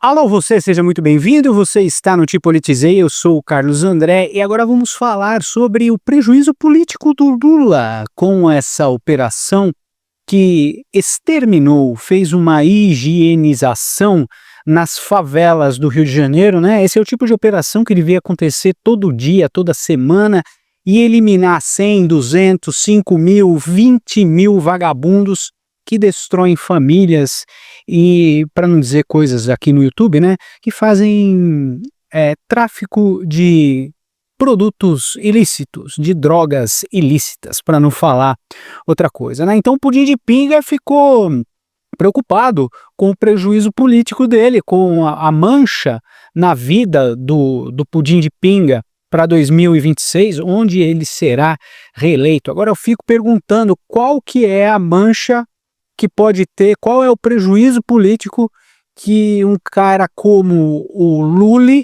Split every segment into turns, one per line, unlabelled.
Alô você, seja muito bem-vindo, você está no Te Politizei, eu sou o Carlos André e agora vamos falar sobre o prejuízo político do Lula com essa operação que exterminou, fez uma higienização nas favelas do Rio de Janeiro, né? Esse é o tipo de operação que devia acontecer todo dia, toda semana e eliminar 100, 200, 5 mil, 20 mil vagabundos que destroem famílias e, para não dizer coisas aqui no YouTube, né, que fazem tráfico de produtos ilícitos, de drogas ilícitas, para não falar outra coisa, né? Então o Pudim de Pinga ficou preocupado com o prejuízo político dele, com a mancha na vida do Pudim de Pinga para 2026, onde ele será reeleito. Agora eu fico perguntando qual que é a mancha que pode ter, qual é o prejuízo político que um cara como o Lula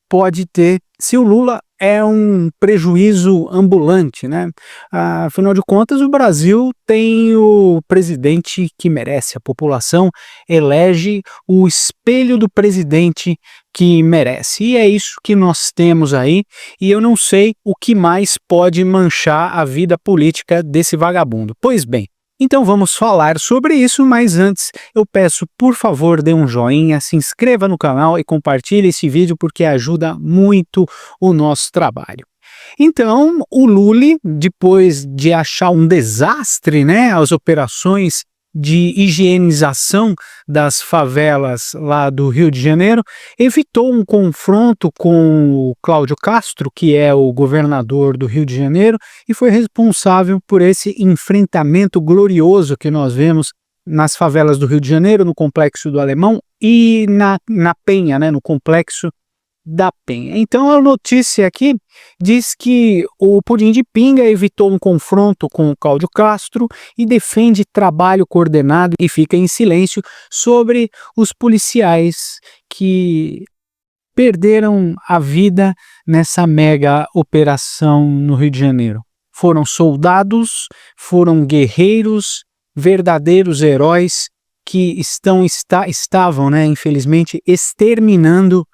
pode ter, se o Lula é um prejuízo ambulante, né? Afinal de contas, o Brasil tem o presidente que merece, a população elege o espelho do presidente que merece. E é isso que nós temos aí, e eu não sei o que mais pode manchar a vida política desse vagabundo. Pois bem, então vamos falar sobre isso, mas antes eu peço, por favor, dê um joinha, se inscreva no canal e compartilhe esse vídeo porque ajuda muito o nosso trabalho. Então, o Lula, depois de achar um desastre, né, as operações de higienização das favelas lá do Rio de Janeiro, evitou um confronto com o Cláudio Castro, que é o governador do Rio de Janeiro, e foi responsável por esse enfrentamento glorioso que nós vemos nas favelas do Rio de Janeiro, no Complexo do Alemão e na Penha, né, no Complexo da Penha. Então a notícia aqui diz que o Pudim de Pinga evitou um confronto com o Cláudio Castro e defende trabalho coordenado e fica em silêncio sobre os policiais que perderam a vida nessa mega operação no Rio de Janeiro. Foram soldados, foram guerreiros, verdadeiros heróis que estavam, né, infelizmente, exterminando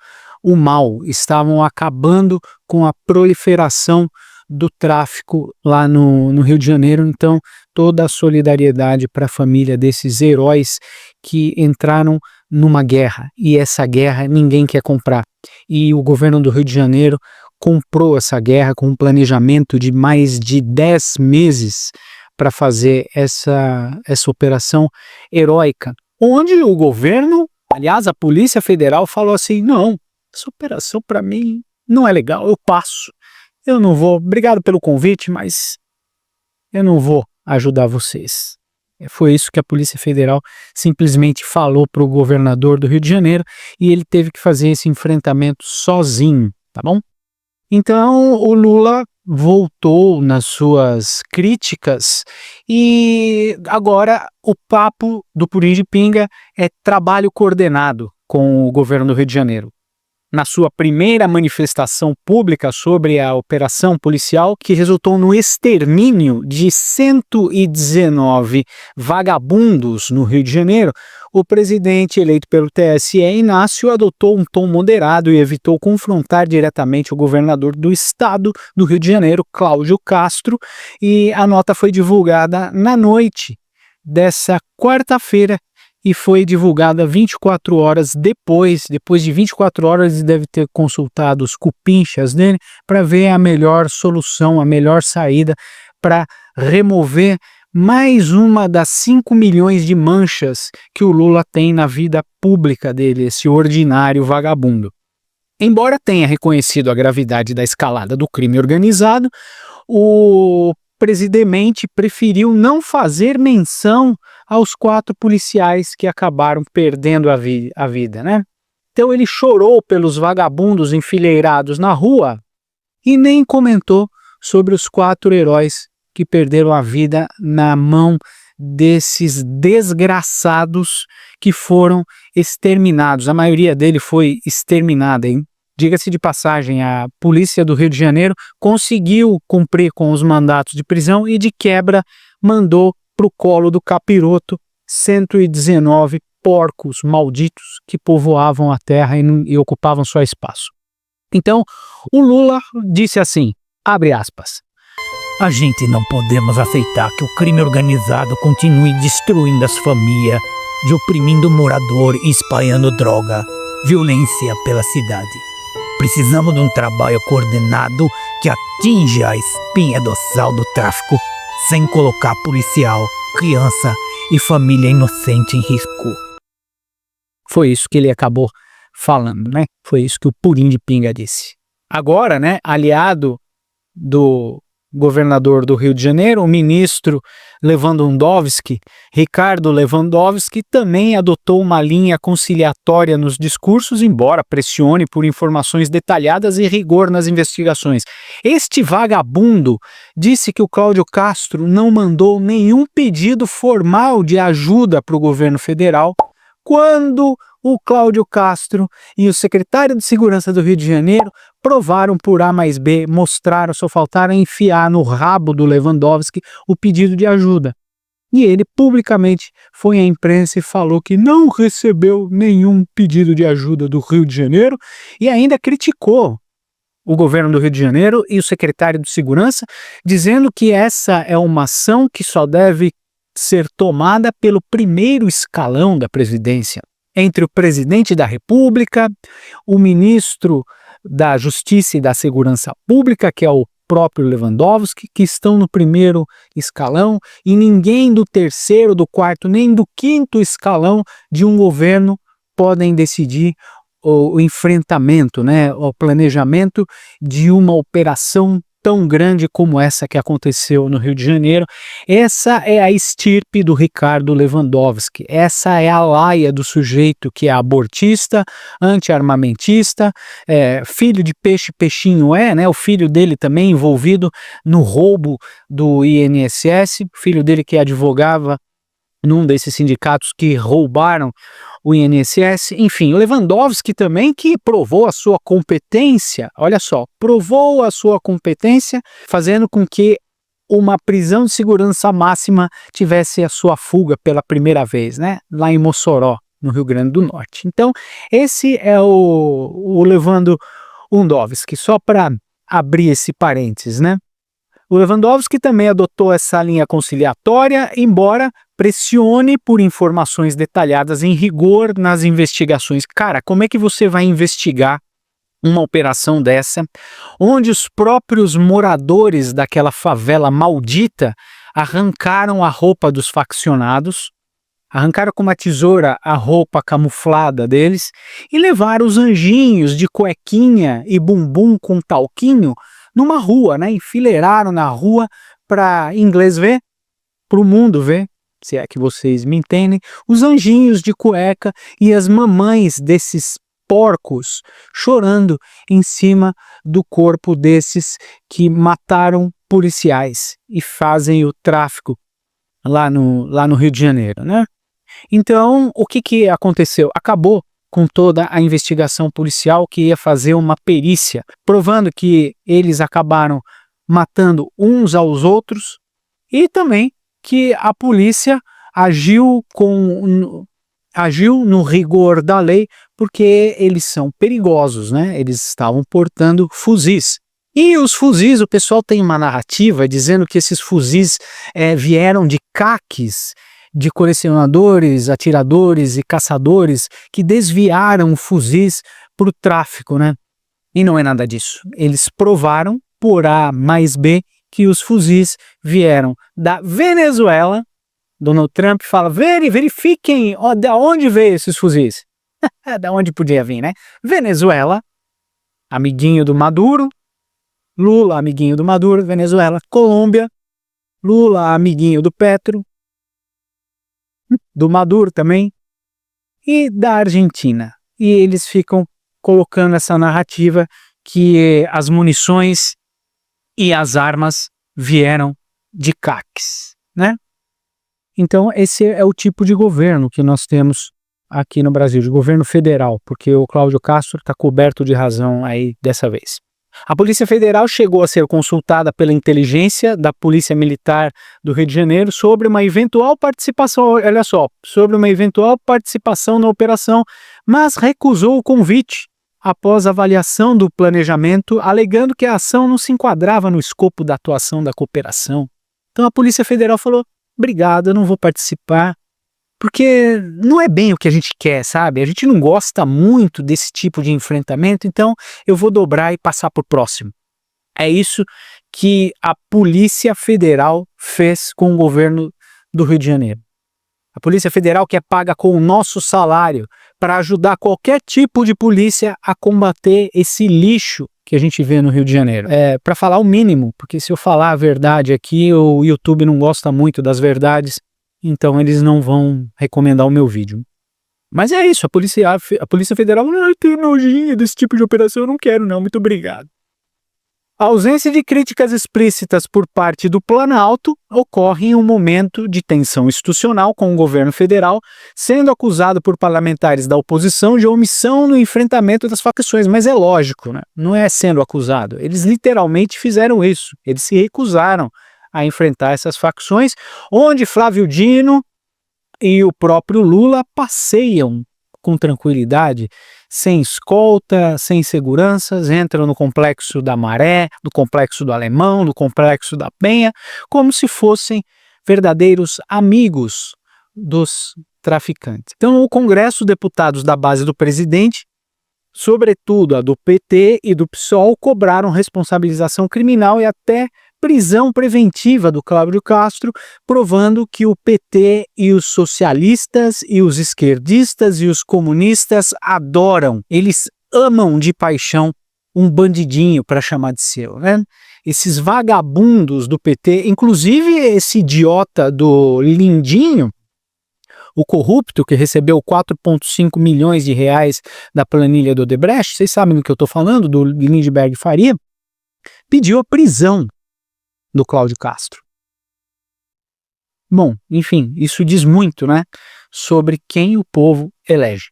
o mal, estavam acabando com a proliferação do tráfico lá no Rio de Janeiro. Então, toda a solidariedade para a família desses heróis que entraram numa guerra, e essa guerra ninguém quer comprar. E o governo do Rio de Janeiro comprou essa guerra com um planejamento de mais de 10 meses para fazer essa operação heróica, onde o governo, aliás, a Polícia Federal falou assim: não, essa operação para mim não é legal, eu passo. Eu não vou, obrigado pelo convite, mas eu não vou ajudar vocês. Foi isso que a Polícia Federal simplesmente falou para o governador do Rio de Janeiro e ele teve que fazer esse enfrentamento sozinho, tá bom? Então o Lula voltou nas suas críticas e agora o papo do Pudim de Pinga é trabalho coordenado com o governo do Rio de Janeiro. Na sua primeira manifestação pública sobre a operação policial, que resultou no extermínio de 119 vagabundos no Rio de Janeiro, o presidente eleito pelo TSE, Inácio, adotou um tom moderado e evitou confrontar diretamente o governador do estado do Rio de Janeiro, Cláudio Castro, e a nota foi divulgada na noite dessa quarta-feira, e foi divulgada 24 horas depois de 24 horas ele deve ter consultado os cupinchas dele para ver a melhor solução, a melhor saída para remover mais uma das 5 milhões de manchas que o Lula tem na vida pública dele, esse ordinário vagabundo. Embora tenha reconhecido a gravidade da escalada do crime organizado, o presidente preferiu não fazer menção aos 4 policiais que acabaram perdendo a vida, né? Então ele chorou pelos vagabundos enfileirados na rua e nem comentou sobre os 4 heróis que perderam a vida na mão desses desgraçados que foram exterminados. A maioria dele foi exterminada, hein? Diga-se de passagem, a polícia do Rio de Janeiro conseguiu cumprir com os mandatos de prisão e de quebra mandou para o colo do capiroto 119 porcos malditos que povoavam a terra e ocupavam só espaço. Então, o Lula disse assim, abre aspas,
a gente não podemos aceitar que o crime organizado continue destruindo as famílias, de oprimindo o morador e espalhando droga, violência pela cidade. Precisamos de um trabalho coordenado que atinja a espinha dorsal do tráfico, sem colocar policial, criança e família inocente em risco.
Foi isso que ele acabou falando, né? Foi isso que o Purim de Pinga disse. Agora, né, aliado do governador do Rio de Janeiro, o ministro Lewandowski, Ricardo Lewandowski, também adotou uma linha conciliatória nos discursos, embora pressione por informações detalhadas e rigor nas investigações. Este vagabundo disse que o Cláudio Castro não mandou nenhum pedido formal de ajuda para o governo federal, quando o Cláudio Castro e o secretário de Segurança do Rio de Janeiro provaram por A mais B, mostraram, só faltaram enfiar no rabo do Lewandowski o pedido de ajuda. E ele publicamente foi à imprensa e falou que não recebeu nenhum pedido de ajuda do Rio de Janeiro e ainda criticou o governo do Rio de Janeiro e o secretário de Segurança, dizendo que essa é uma ação que só deve ser tomada pelo primeiro escalão da presidência, entre o presidente da República, o ministro da Justiça e da Segurança Pública, que é o próprio Lewandowski, que estão no primeiro escalão, e ninguém do terceiro, do quarto, nem do quinto escalão de um governo podem decidir o enfrentamento, né, o planejamento de uma operação tão grande como essa que aconteceu no Rio de Janeiro. Essa é a estirpe do Ricardo Lewandowski, essa é a laia do sujeito que é abortista, anti-armamentista, filho de peixe, peixinho né? O filho dele também envolvido no roubo do INSS, filho dele que advogava num desses sindicatos que roubaram o INSS, enfim, o Lewandowski também que provou a sua competência, olha só, provou a sua competência fazendo com que uma prisão de segurança máxima tivesse a sua fuga pela primeira vez, né, lá em Mossoró, no Rio Grande do Norte. Então, esse é o Lewandowski, só para abrir esse parênteses, né. O Lewandowski também adotou essa linha conciliatória, embora pressione por informações detalhadas em rigor nas investigações. Cara, como é que você vai investigar uma operação dessa, onde os próprios moradores daquela favela maldita arrancaram a roupa dos faccionados, arrancaram com uma tesoura a roupa camuflada deles e levaram os anjinhos de cuequinha e bumbum com talquinho numa rua, né? Enfileiraram na rua para inglês ver, para o mundo ver, se é que vocês me entendem, os anjinhos de cueca e as mamães desses porcos chorando em cima do corpo desses que mataram policiais e fazem o tráfico lá no Rio de Janeiro, né? Então, o que aconteceu? Acabou com toda a investigação policial que ia fazer uma perícia, provando que eles acabaram matando uns aos outros e também que a polícia agiu no rigor da lei porque eles são perigosos, né? Eles estavam portando fuzis. E os fuzis, o pessoal tem uma narrativa dizendo que esses fuzis vieram de caques, de colecionadores, atiradores e caçadores que desviaram fuzis para o tráfico, né? E não é nada disso. Eles provaram, por A mais B, que os fuzis vieram da Venezuela. Donald Trump fala, verifiquem da onde veio esses fuzis. Da onde podia vir, né? Venezuela, amiguinho do Maduro. Lula, amiguinho do Maduro. Venezuela, Colômbia. Lula, amiguinho do Petro. Do Maduro também, e da Argentina. E eles ficam colocando essa narrativa que as munições e as armas vieram de caques, né? Então esse é o tipo de governo que nós temos aqui no Brasil, de governo federal, porque o Cláudio Castro está coberto de razão aí dessa vez. A Polícia Federal chegou a ser consultada pela inteligência da Polícia Militar do Rio de Janeiro sobre uma eventual participação, olha só, sobre uma eventual participação na operação, mas recusou o convite após avaliação do planejamento, alegando que a ação não se enquadrava no escopo da atuação da cooperação. Então a Polícia Federal falou, obrigado, eu não vou participar, porque não é bem o que a gente quer, sabe? A gente não gosta muito desse tipo de enfrentamento, então eu vou dobrar e passar para o próximo. É isso que a Polícia Federal fez com o governo do Rio de Janeiro. A Polícia Federal que é paga com o nosso salário para ajudar qualquer tipo de polícia a combater esse lixo que a gente vê no Rio de Janeiro. Para falar o mínimo, porque se eu falar a verdade aqui, o YouTube não gosta muito das verdades, então eles não vão recomendar o meu vídeo. Mas é isso, a Polícia Federal não tem nojinha desse tipo de operação, eu não quero não, muito obrigado. A ausência de críticas explícitas por parte do Planalto ocorre em um momento de tensão institucional com o governo federal, sendo acusado por parlamentares da oposição de omissão no enfrentamento das facções. Mas é lógico, né? Não é sendo acusado. Eles literalmente fizeram isso. Eles se recusaram a enfrentar essas facções, onde Flávio Dino e o próprio Lula passeiam com tranquilidade, sem escolta, sem seguranças, entram no Complexo da Maré, no Complexo do Alemão, no Complexo da Penha, como se fossem verdadeiros amigos dos traficantes. Então, o Congresso, deputados da base do presidente, sobretudo a do PT e do PSOL, cobraram responsabilização criminal e até prisão preventiva do Cláudio Castro, provando que o PT e os socialistas e os esquerdistas e os comunistas adoram, eles amam de paixão um bandidinho para chamar de seu, né? Esses vagabundos do PT, inclusive esse idiota do Lindinho, o corrupto que recebeu 4,5 milhões de reais da planilha do Odebrecht, vocês sabem do que eu estou falando, do Lindbergh Faria, pediu a prisão do Cláudio Castro. Bom, enfim, isso diz muito, né, sobre quem o povo elege.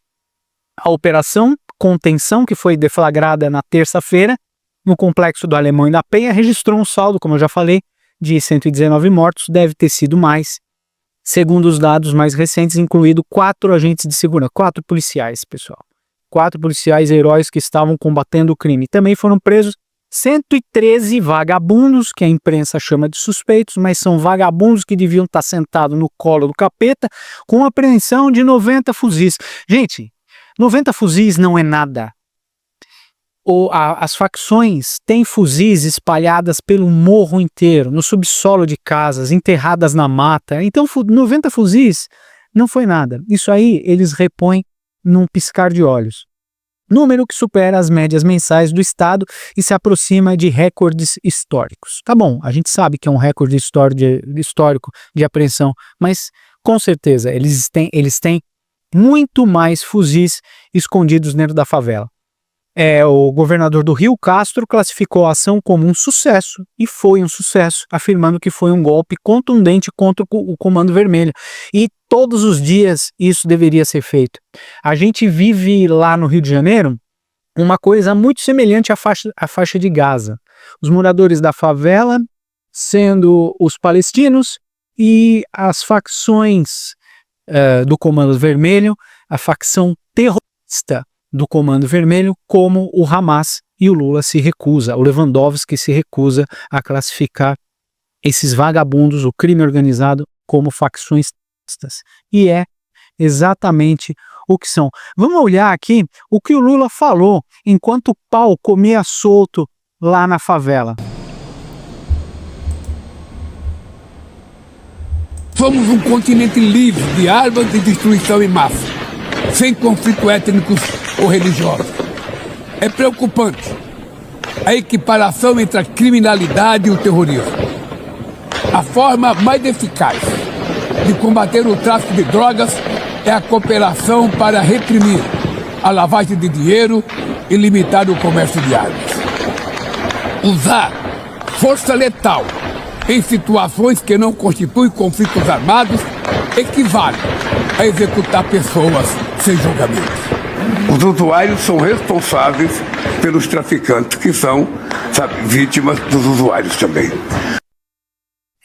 A operação contenção, que foi deflagrada na terça-feira, no Complexo do Alemão e da Penha, registrou um saldo, como eu já falei, de 119 mortos, deve ter sido mais, segundo os dados mais recentes, incluído 4 agentes de segurança, 4 policiais, pessoal. 4 policiais heróis que estavam combatendo o crime. Também foram presos 113 vagabundos, que a imprensa chama de suspeitos, mas são vagabundos que deviam estar sentados no colo do capeta, com apreensão de 90 fuzis. Gente, 90 fuzis não é nada. As facções têm fuzis espalhadas pelo morro inteiro, no subsolo de casas, enterradas na mata. Então 90 fuzis não foi nada. Isso aí eles repõem num piscar de olhos. Número que supera as médias mensais do Estado e se aproxima de recordes históricos. Tá bom, a gente sabe que é um recorde histórico de apreensão, mas com certeza eles têm muito mais fuzis escondidos dentro da favela. O governador do Rio, Castro, classificou a ação como um sucesso, e foi um sucesso, afirmando que foi um golpe contundente contra o Comando Vermelho. E todos os dias isso deveria ser feito. A gente vive lá no Rio de Janeiro uma coisa muito semelhante à faixa de Gaza. Os moradores da favela sendo os palestinos e as facções do Comando Vermelho, a facção terrorista do Comando Vermelho, como o Hamas, e o Lula se recusa, o Lewandowski se recusa a classificar esses vagabundos, o crime organizado, como facções terroristas. E é exatamente o que são. Vamos olhar aqui o que o Lula falou enquanto o pau comia solto lá na favela.
Somos um continente livre de armas de destruição em massa, sem conflitos étnicos ou religiosos. É preocupante a equiparação entre a criminalidade e o terrorismo. A forma mais eficaz de combater o tráfico de drogas é a cooperação para reprimir a lavagem de dinheiro e limitar o comércio de armas. Usar força letal em situações que não constituem conflitos armados equivale a executar pessoas sem julgamento. Os usuários são responsáveis pelos traficantes, que são, sabe, vítimas dos usuários também.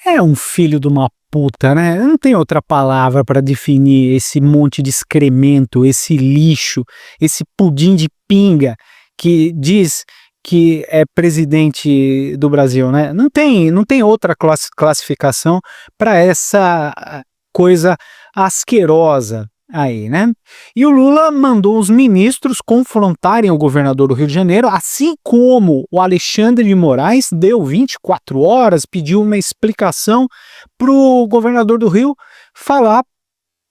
É um filho de uma puta, né? Não tem outra palavra para definir esse monte de excremento, esse lixo, esse pudim de pinga que diz que é presidente do Brasil, né? Não tem outra classificação para essa coisa asquerosa aí, né? E o Lula mandou os ministros confrontarem o governador do Rio de Janeiro, assim como o Alexandre de Moraes deu 24 horas, pediu uma explicação para o governador do Rio falar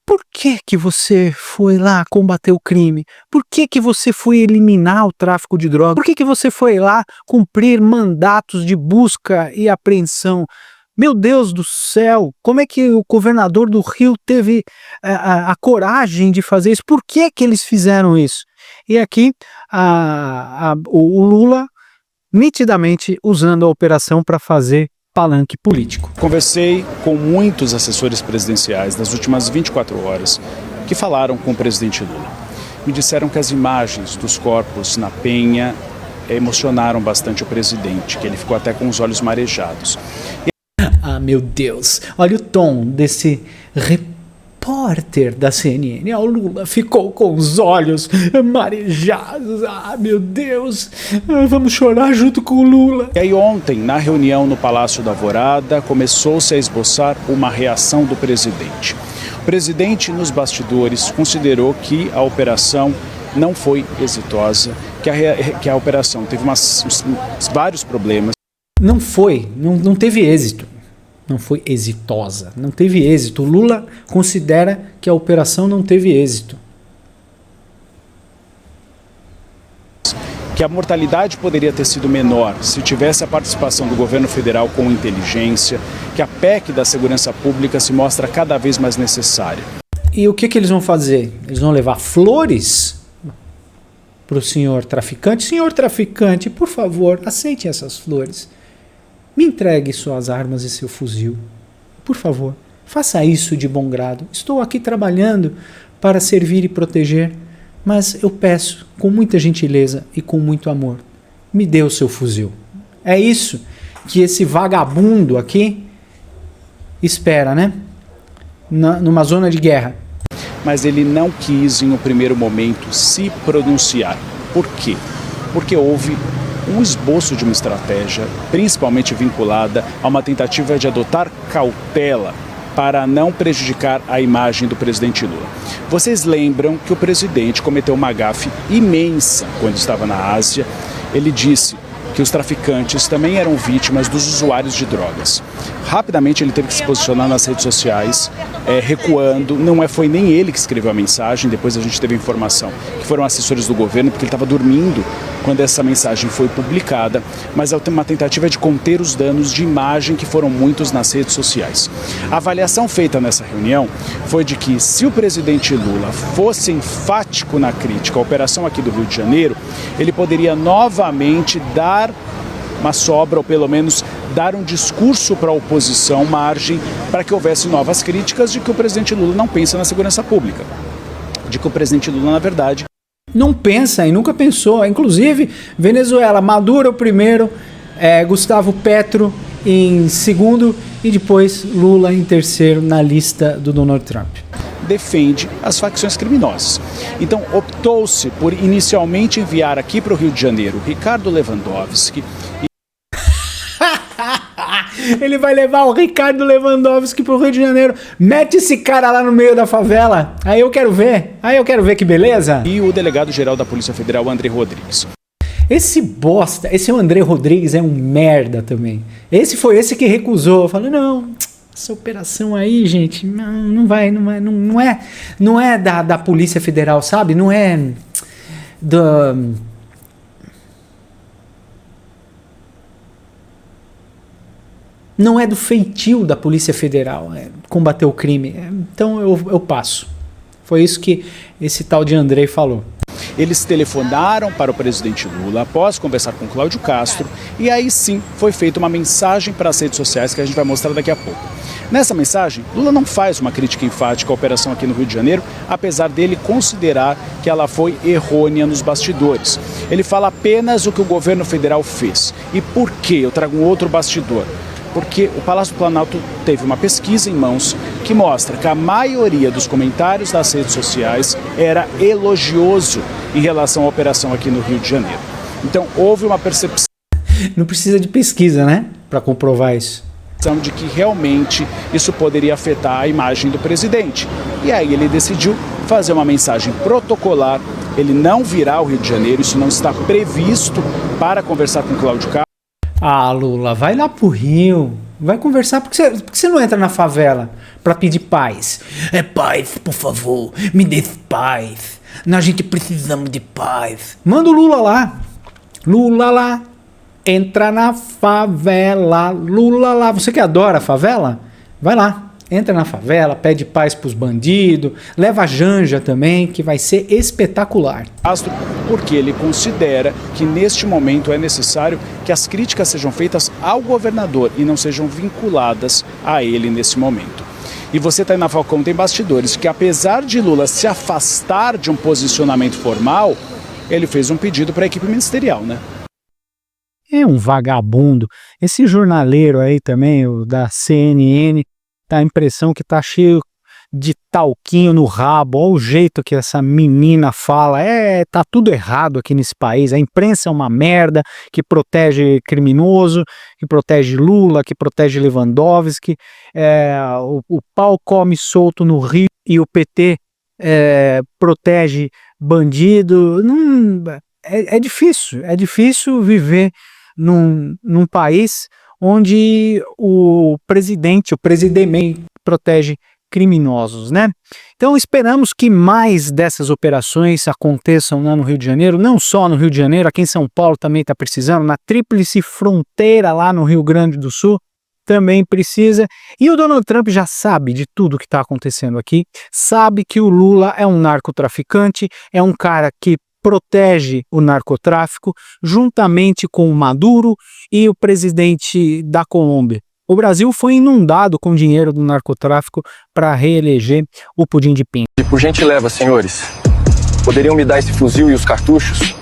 por que que você foi lá combater o crime, por que que você foi eliminar o tráfico de drogas, por que que você foi lá cumprir mandatos de busca e apreensão. Meu Deus do céu, como é que o governador do Rio teve a coragem de fazer isso? Por que que eles fizeram isso? E aqui o Lula nitidamente usando a operação para fazer palanque político.
Conversei com muitos assessores presidenciais das últimas 24 horas que falaram com o presidente Lula. Me disseram que as imagens dos corpos na Penha emocionaram bastante o presidente, que ele ficou até com os olhos marejados.
Ah, meu Deus, olha o tom desse repórter da CNN. O Lula ficou com os olhos marejados. Ah, meu Deus, vamos chorar junto com o Lula.
E aí ontem, na reunião no Palácio da Alvorada, começou-se a esboçar uma reação do presidente. O presidente, nos bastidores, considerou que a operação não foi exitosa, que a operação teve vários problemas.
Não teve êxito. Não foi exitosa, não teve êxito. O Lula considera que a operação não teve êxito.
Que a mortalidade poderia ter sido menor se tivesse a participação do governo federal com inteligência, que a PEC da segurança pública se mostra cada vez mais necessária.
E o que eles vão fazer? Eles vão levar flores para o senhor traficante? Senhor traficante, por favor, aceite essas flores. Me entregue suas armas e seu fuzil. Por favor, faça isso de bom grado. Estou aqui trabalhando para servir e proteger, mas eu peço, com muita gentileza e com muito amor, me dê o seu fuzil. É isso que esse vagabundo aqui espera, né? Numa zona de guerra.
Mas ele não quis, em um primeiro momento, se pronunciar. Por quê? Porque houve um esboço de uma estratégia, principalmente vinculada a uma tentativa de adotar cautela para não prejudicar a imagem do presidente Lula. Vocês lembram que o presidente cometeu uma gafe imensa quando estava na Ásia. Ele disse que os traficantes também eram vítimas dos usuários de drogas. Rapidamente ele teve que se posicionar nas redes sociais, recuando. Não foi nem ele que escreveu a mensagem, depois a gente teve a informação que foram assessores do governo, porque ele estava dormindo quando essa mensagem foi publicada, mas é uma tentativa de conter os danos de imagem que foram muitos nas redes sociais. A avaliação feita nessa reunião foi de que se o presidente Lula fosse enfático na crítica à operação aqui do Rio de Janeiro, ele poderia novamente dar uma sobra, ou pelo menos dar um discurso para a oposição, margem para que houvesse novas críticas de que o presidente Lula não pensa na segurança pública, de que o presidente Lula, na verdade,
não pensa e nunca pensou. Inclusive, Venezuela, Maduro primeiro, Gustavo Petro em segundo e depois Lula em terceiro na lista do Donald Trump.
Defende as facções criminosas. Então, optou-se por inicialmente enviar aqui para o Rio de Janeiro Ricardo Lewandowski.
Ele vai levar o Ricardo Lewandowski pro Rio de Janeiro. Mete esse cara lá no meio da favela. Aí eu quero ver. Que beleza.
E o delegado-geral da Polícia Federal, André Rodrigues.
Esse bosta, esse André Rodrigues é um merda também. Esse foi esse que recusou. Falou, não, essa operação aí, gente, não é da Polícia Federal, sabe? Não é não é do feitio da Polícia Federal combater o crime. Então eu passo. Foi isso que esse tal de André falou.
Eles telefonaram para o presidente Lula após conversar com Cláudio Castro e aí sim foi feita uma mensagem para as redes sociais que a gente vai mostrar daqui a pouco. Nessa mensagem, Lula não faz uma crítica enfática à operação aqui no Rio de Janeiro, apesar dele considerar que ela foi errônea nos bastidores. Ele fala apenas o que o governo federal fez. E por quê? Eu trago um outro bastidor. Porque o Palácio do Planalto teve uma pesquisa em mãos que mostra que a maioria dos comentários das redes sociais era elogioso em relação à operação aqui no Rio de Janeiro. Então, houve uma percepção
Não precisa de pesquisa, né, para comprovar isso.
de que realmente isso poderia afetar a imagem do presidente. E aí ele decidiu fazer uma mensagem protocolar. Ele não virá ao Rio de Janeiro, isso não está previsto para conversar com Cláudio Castro.
Ah, Lula, vai lá pro Rio, vai conversar, por que você não entra na favela para pedir paz?
É paz, por favor, me dê paz. Nós gente precisamos de paz.
Manda o Lula lá, entra na favela, Lula lá. Você que adora a favela, vai lá, entra na favela, pede paz pros bandidos, leva a Janja também, que vai ser espetacular.
Porque ele considera que neste momento é necessário que as críticas sejam feitas ao governador e não sejam vinculadas a ele nesse momento. E você está aí na Falcão, tem bastidores que apesar de Lula se afastar de um posicionamento formal, ele fez um pedido para a equipe ministerial, né?
É um vagabundo. Esse jornaleiro aí também, o da CNN, dá a impressão que tá cheio de talquinho no rabo. Olha o jeito que essa menina fala. Tá tudo errado aqui nesse país. A imprensa é uma merda, que protege criminoso, que protege Lula, que protege Lewandowski. O pau come solto no Rio e o PT protege bandido. É difícil viver num país onde o presidente protege criminosos, né? Então esperamos que mais dessas operações aconteçam lá no Rio de Janeiro, não só no Rio de Janeiro, aqui em São Paulo também está precisando, na tríplice fronteira lá no Rio Grande do Sul também precisa, e o Donald Trump já sabe de tudo que está acontecendo aqui, sabe que o Lula é um narcotraficante, é um cara que protege o narcotráfico, juntamente com o Maduro e o presidente da Colômbia. O Brasil foi inundado com dinheiro do narcotráfico para reeleger o Pudim de Pinto.
E por gentileza, senhores, poderiam me dar esse fuzil e os cartuchos?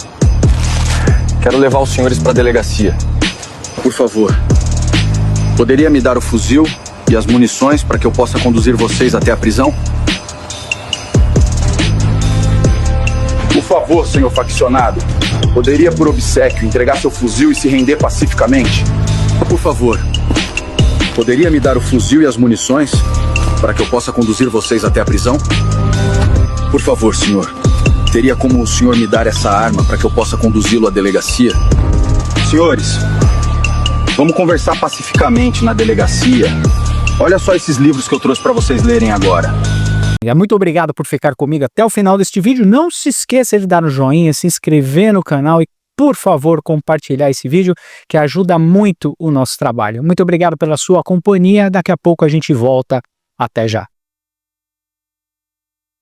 Quero levar os senhores para a delegacia. Por favor, poderia me dar o fuzil e as munições para que eu possa conduzir vocês até a prisão? Por favor, senhor faccionado, poderia por obséquio entregar seu fuzil e se render pacificamente? Por favor, poderia me dar o fuzil e as munições para que eu possa conduzir vocês até a prisão? Por favor, senhor, teria como o senhor me dar essa arma para que eu possa conduzi-lo à delegacia? Senhores, vamos conversar pacificamente na delegacia. Olha só esses livros que eu trouxe para vocês lerem agora.
Muito obrigado por ficar comigo até o final deste vídeo. Não se esqueça de dar um joinha, se inscrever no canal e, por favor, compartilhar esse vídeo, que ajuda muito o nosso trabalho. Muito obrigado pela sua companhia. Daqui a pouco a gente volta. Até já.